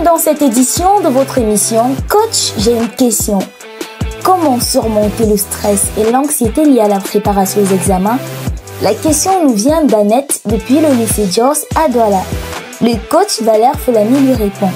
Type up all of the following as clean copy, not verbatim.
dans cette édition de votre émission Coach, j'ai une question. Comment surmonter le stress et l'anxiété liés à la préparation aux examens? La question nous vient d'Annette depuis le lycée Jos à Douala. Le coach Valère Folami lui répond.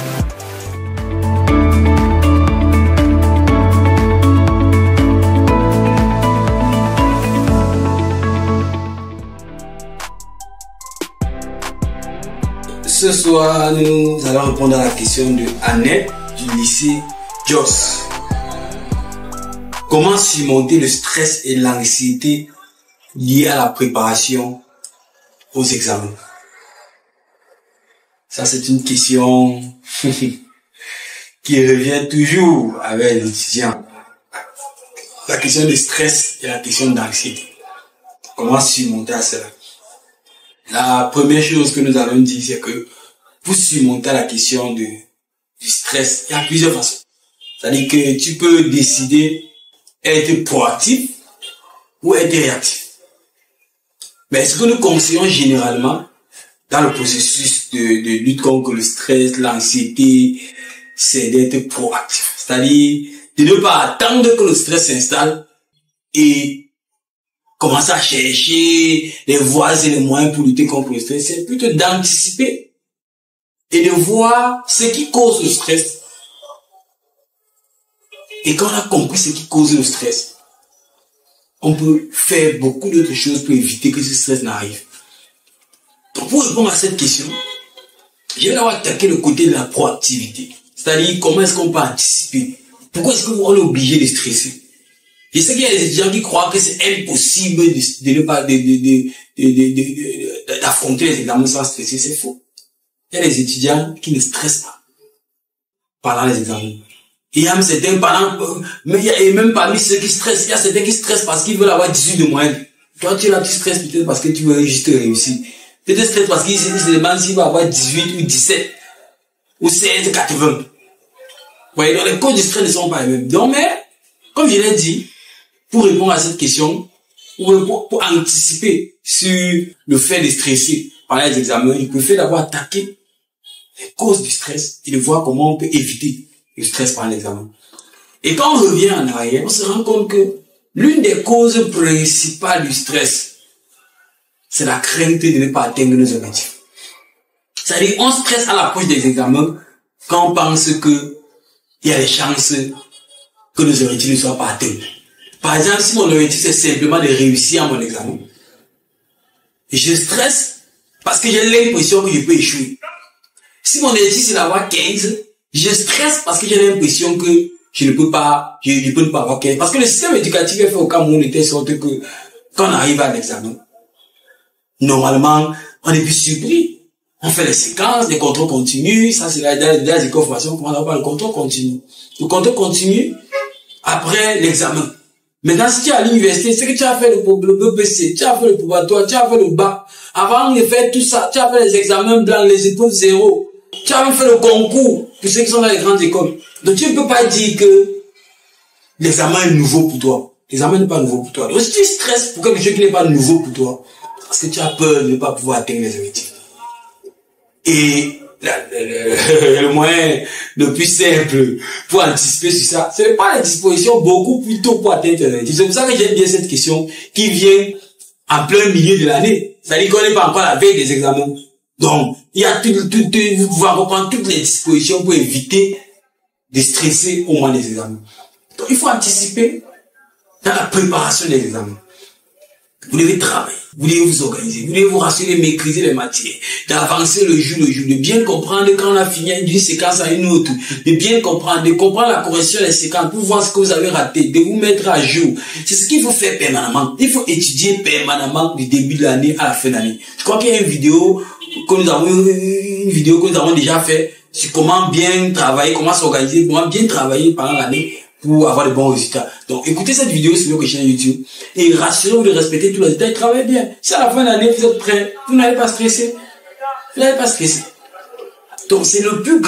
Ce soir, nous allons répondre à la question de Annette du lycée Jos. Comment surmonter le stress et l'anxiété liés à la préparation aux examens? Ça, c'est une question qui revient toujours avec les étudiants. La question du stress et la question d'anxiété. Comment surmonter cela? La première chose que nous allons dire, c'est que pour surmonter la question du stress, il y a plusieurs façons. C'est-à-dire que tu peux décider être proactif ou être réactif. Mais ce que nous conseillons généralement dans le processus de lutte contre le stress, l'anxiété, c'est d'être proactif. C'est-à-dire de ne pas attendre que le stress s'installe et commencer à chercher les voies et les moyens pour lutter contre le stress. C'est plutôt d'anticiper et de voir ce qui cause le stress. Et quand on a compris ce qui cause le stress, on peut faire beaucoup d'autres choses pour éviter que ce stress n'arrive. Donc pour répondre à cette question, je vais d'abord attaquer le côté de la proactivité. C'est-à-dire comment est-ce qu'on peut anticiper. Pourquoi est-ce qu'on est obligé de stresser? Je sais qu'il y a des étudiants qui croient que c'est impossible d'affronter les examens sans stresser. C'est faux. Il y a des étudiants qui ne stressent pas pendant les examens. Il y a certains et même parmi ceux qui stressent, il y a certains qui stressent parce qu'ils veulent avoir 18 de moyenne. Toi, tu es là, tu stresses peut-être parce que tu veux juste réussir. Peut-être stress parce qu'ils se demandent s'il va avoir 18 ou 17 ou 16, 80. Vous voyez, donc les causes du stress ne sont pas les mêmes. Donc, mais, comme je l'ai dit, pour répondre à cette question, pour anticiper sur le fait de stresser pendant les examens, il peut faire d'abord attaquer les causes du stress et de voir comment on peut éviter le stress pendant l'examen. Et quand on revient en arrière, on se rend compte que l'une des causes principales du stress, c'est la crainte de ne pas atteindre nos objectifs. C'est-à-dire, on stresse à l'approche des examens quand on pense que il y a des chances que nos objectifs ne soient pas atteints. Par exemple, si mon objectif c'est simplement de réussir à mon examen, je stresse parce que j'ai l'impression que je peux échouer. Si mon objectif c'est d'avoir 15, je stresse parce que j'ai l'impression que je ne peux pas avoir 15. Parce que le système éducatif est fait au Cameroun de telle sorte que quand on arrive à l'examen, normalement, on est plus surpris. On fait les séquences, les contrôles continus, ça c'est dans les écoles de formation, comment on appelle le contrôle continu. Le contrôle continu après l'examen. Maintenant, si tu es à l'université, c'est que tu as fait le BPC, tu as fait le probatoire, tu as fait le bac. Avant de faire tout ça, tu as fait les examens blancs, les épreuves zéro. Tu as même fait le concours pour ceux qui sont dans les grandes écoles. Donc tu ne peux pas dire que l'examen est nouveau pour toi. L'examen n'est pas nouveau pour toi. Donc si tu stresses pour quelque chose qui n'est pas nouveau pour toi, parce que tu as peur de ne pas pouvoir atteindre les objectifs. Et le moyen le plus simple pour anticiper sur ça, ce n'est pas la disposition beaucoup plus tôt pour atteindre les objectifs. C'est pour ça que j'aime bien cette question qui vient en plein milieu de l'année. C'est-à-dire qu'on n'est pas encore à la veille des examens. Donc, il y a vous pouvez reprendre toutes les dispositions pour éviter de stresser au moment des examens. Donc, il faut anticiper dans la préparation des examens. Vous devez travailler, vous devez vous organiser, vous devez vous rassurer, maîtriser les matières, d'avancer le jour, de bien comprendre quand on a fini d'une séquence à une autre, de bien comprendre, de comprendre la correction des séquences pour voir ce que vous avez raté, de vous mettre à jour. C'est ce qu'il faut faire permanemment. Il faut étudier permanemment du début de l'année à la fin de l'année. Je crois qu'il y a une vidéo que nous avons déjà fait sur comment bien travailler, comment s'organiser, comment bien travailler pendant l'année pour avoir de bons résultats. Donc, écoutez cette vidéo sur notre chaîne YouTube et rassurez-vous de respecter tous les détails, travaillez bien. Si à la fin de l'année, vous êtes prêts, vous n'allez pas stresser. Vous n'allez pas stresser. Donc, c'est la plus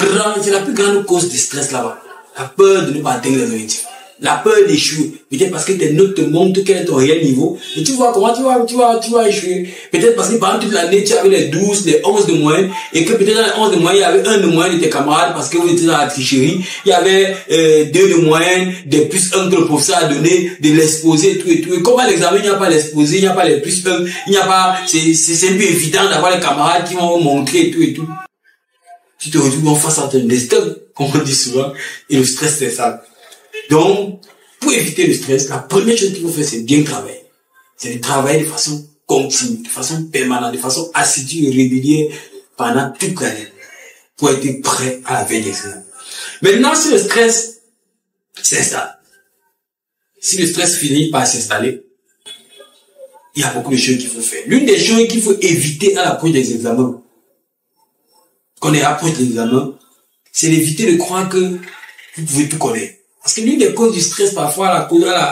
grande cause de stress là-bas. La peur de ne pas atteindre les objectifs. La peur d'échouer. Peut-être parce que tes notes te montrent quel est ton réel niveau. Et tu vois comment tu vas échouer. Peut-être parce que pendant toute l'année, tu avais les 12, les 11 de moyenne. Et que peut-être dans les 11 de moyenne, il y avait 1 de moyenne de tes camarades parce que vous étiez dans la tricherie. Il y avait 2 de moyenne, des plus 1 que le professeur a donné, de l'exposé et tout et tout. Et comme à l'examen, il n'y a pas l'exposé, il n'y a pas les plus 1, il n'y a pas, c'est un peu évident d'avoir les camarades qui vont vous montrer et tout et tout. Tu te retrouves face à ton destin, comme on dit souvent. Et le stress, c'est ça. Donc, pour éviter le stress, la première chose qu'il faut faire, c'est bien travailler. C'est de travailler de façon continue, de façon permanente, de façon assidue et régulière pendant toute l'année pour être prêt à la veille d'examen. Maintenant, si le stress s'installe, si le stress finit par s'installer, il y a beaucoup de choses qu'il faut faire. L'une des choses qu'il faut éviter à l'approche des examens, qu'on est approche des examens, c'est d'éviter de croire que vous pouvez tout connaître. Parce que l'une des causes du stress parfois à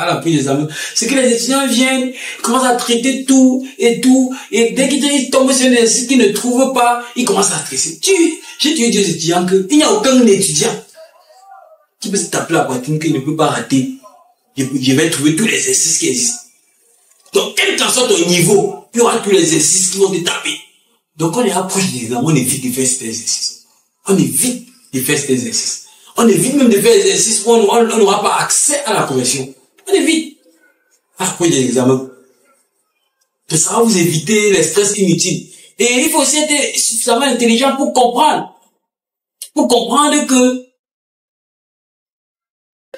l'approche des examens, c'est que les étudiants viennent, commencent à traiter tout, et dès qu'ils tombent sur un exercice qu'ils ne trouvent pas, ils commencent à stresser. J'ai dit aux étudiants qu'il n'y a aucun étudiant qui peut se taper la poitrine qu'il ne peut pas rater. Je vais trouver tous les exercices qui existent. Donc, quel qu'en soit ton niveau, il y aura tous les exercices qui vont te taper. Donc, quand on est approche des examens, on évite de faire cet exercice. On évite de faire cet exercice. On évite même de faire des exercices où on n'aura pas accès à la correction. On évite. À l'approche des examens. Ça va vous éviter les stress inutiles. Et il faut aussi être suffisamment intelligent pour comprendre. Pour comprendre que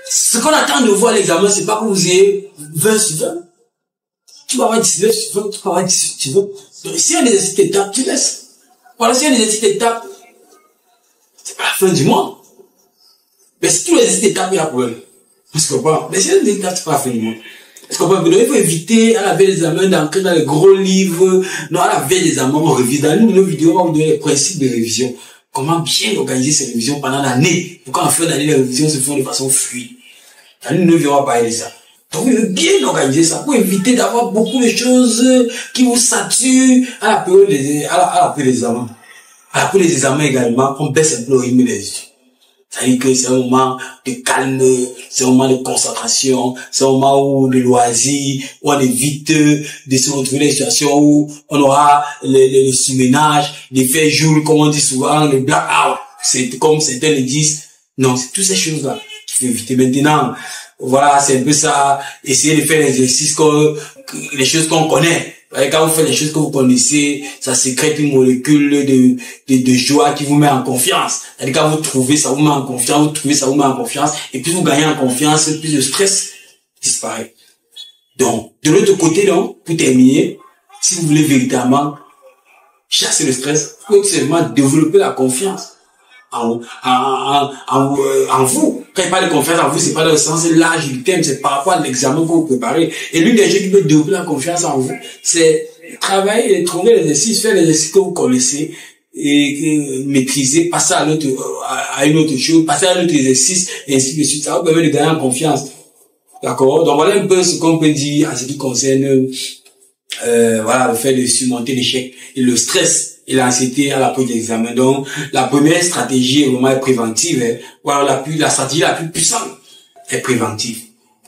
ce qu'on attend de vous à l'examen, c'est pas que vous ayez 20 sur 20. Tu vas avoir 19 sur 20, tu vas avoir 18 sur 20. Donc, si un exercice t'étape, tu laisses. Voilà, si un exercice t'étape, c'est pas la fin du monde. Mais si tous les exercices t'étapent, il y a un problème. Parce que bon, mais si un exercice t'étape, c'est pas la fin du monde. Parce que bon, il faut éviter à la veille des examens d'entrer dans les gros livres. Non, à la veille des examens, on révise. Dans l'une de nos vidéos, on va vous donner les principes de révision. Comment bien organiser ces révisions pendant l'année. Pour qu'en fin d'année, les révisions se font de façon fluide. Dans l'une de nos vidéos, on va parler de ça. Donc, il faut bien organiser ça pour éviter d'avoir beaucoup de choses qui vous saturent à la période des examens. À la période des examens également, on baisse un peu le rythme des études. C'est-à-dire que c'est un moment de calme, c'est un moment de concentration, c'est un moment où de loisir, où on évite de se retrouver dans des situations où on aura le surménage, l'effet joule, comme on dit souvent, le blackout. C'est comme certains le disent. Non, c'est toutes ces choses-là qu'il faut éviter. Maintenant, voilà, c'est un peu ça, essayer de faire l'exercice les choses qu'on connaît. Quand vous faites les choses que vous connaissez, ça sécrète une molécule de joie qui vous met en confiance. C'est-à-dire quand vous trouvez, ça vous met en confiance, vous trouvez, ça vous met en confiance. Et plus vous gagnez en confiance, plus le stress disparaît. Donc, de l'autre côté, donc, pour terminer, si vous voulez véritablement chasser le stress, vous pouvez seulement développer la confiance en vous. Quand il parle de confiance en vous, c'est pas dans le sens large du terme, c'est par rapport à l'examen que vous préparez. Et l'une des choses qui peut développer la confiance en vous, c'est travailler et trouver l'exercice, faire l'exercice que vous connaissez et maîtriser, passer à une autre chose, passer à un autre exercice, et ainsi de suite. Ça vous permet de gagner en confiance. D'accord? Donc voilà un peu ce qu'on peut dire en ce qui concerne voilà, le fait de surmonter l'échec et le stress et l'anxiété à l'approche des examens. Donc, la première stratégie est vraiment préventive. Voilà, la stratégie la plus puissante est préventive.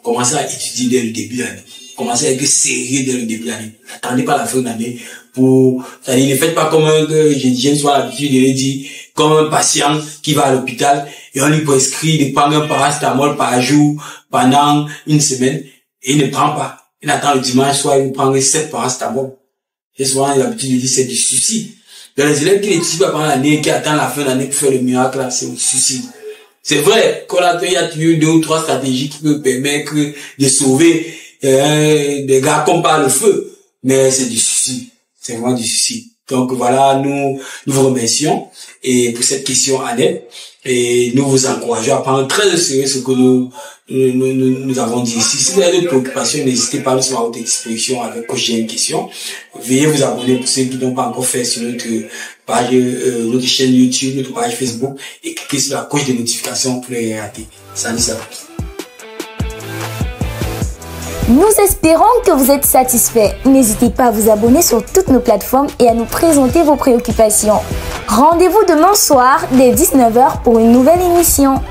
Commencez à étudier dès le début de l'année. Commencez à être sérieux dès le début de l'année. N'attendez pas la fin de l'année c'est-à-dire, ne faites pas comme j'ai souvent l'habitude de le dire, comme un patient qui va à l'hôpital et on lui prescrit de prendre un paracétamol par jour pendant une semaine et il ne prend pas. Il attend le dimanche soir, il prend 7 paracétamol. J'ai souvent l'habitude de dire c'est du suicide. Donc les élèves qui n'étudient pas pendant l'année, qui attendent la fin de l'année pour faire le miracle, là, c'est du suicide. C'est vrai qu'il y a toujours 2 ou 3 stratégies qui peuvent permettre de sauver des gars comme par le feu. Mais c'est du suicide. C'est vraiment du suicide. Donc voilà, nous vous remercions et pour cette question Annette et nous vous encourageons à prendre très au sérieux ce que nous avons dit ici. Si vous avez d'autres préoccupations, n'hésitez pas à nous faire à votre disposition avec Coach J'ai une question. Veuillez vous abonner pour ceux qui n'ont pas encore fait sur notre page, notre chaîne YouTube, notre page Facebook et cliquez sur la cloche de notification pour les rater. Salut. Nous espérons que vous êtes satisfaits. N'hésitez pas à vous abonner sur toutes nos plateformes et à nous présenter vos préoccupations. Rendez-vous demain soir dès 19 h pour une nouvelle émission.